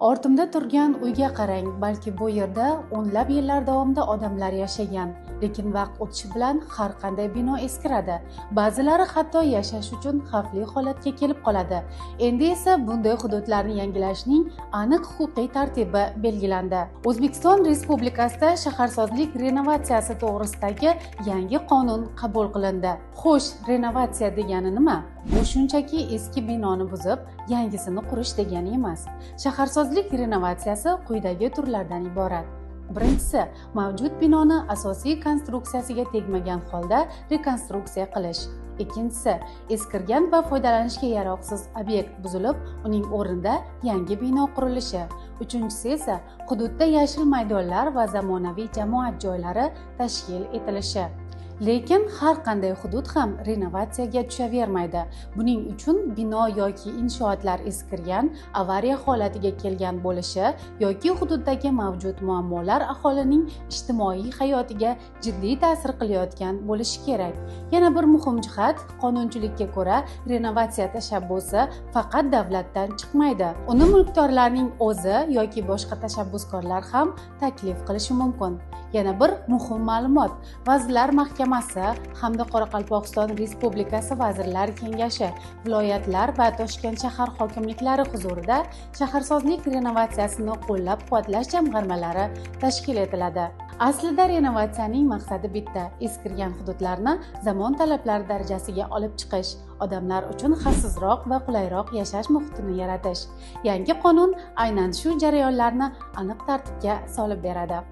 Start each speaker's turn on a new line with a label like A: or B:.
A: Ortimda turgan uyga qarang, balki bu yerda o'nlab yillar davomida odamlar yashagan, lekin vaqt o'tishi bilan har qanday bino eskiradi. Ba'zilari hatto yashash uchun xavfli holatga kelib qoladi. Endi esa bunday hududlarni yangilashning aniq huquqiy tartibi belgilandi. O'zbekiston Respublikasida shaharsozlik renovatsiyasi to'g'risidagi yangi qonun qabul qilindi. Xo'sh, renovatsiya degani nima? Bu shunchaki eski binoni buzib, yangisini qurish degani emas. Shaharsozlik renovatsiyasi quyidagi turlardan iborat. Birinchisi, mavjud binoni asosiy konstruksiyasiga tegmagan holda rekonstruksiya qilish. Ikkinchisi, eskirgan va foydalanishga yaroqsiz obyekt buzilib, uning o'rnida yangi bino qurilishi. Uchinchisi esa hududda yashil maydonlar va zamonaviy jamoat joylari tashkil etilishi. Lekin har qanday hudud ham renovatsiyaga tushavermaydi. Buning uchun bino yoki inshootlar eskirgan, avariya holatiga kelgan bo'lishi yoki hududdagi mavjud muammolar aholining ijtimoiy hayotiga jiddiy ta'sir qilayotgan bo'lishi kerak. Yana bir muhim jihat, qonunchilikka ko'ra renovatsiya tashabbusi faqat davlatdan chiqmaydi. Uni mulkdorlarning o'zi yoki boshqa tashabbuskorlar ham taklif qilishi mumkin. Yana bir muhim ma'lumot, Vazirlar Mahkamasi hamda Qoraqalpog'iston Respublikasi Vazirlar Kengashi, viloyatlar va Toshkent shahar hokimliklari huzurida shaharsozlik renovatsiyasini qo'llab-quvvatlash jamg'armalari tashkil etiladi. Aslida renovatsiyaning maqsadi bitta: eskirgan hududlarni zamon talablari darajasiga olib chiqish, odamlar uchun xavfsizroq va qulayroq yashash muhitini yaratish. Yangi qonun aynan shu jarayonlarni aniq tartibga solib beradi.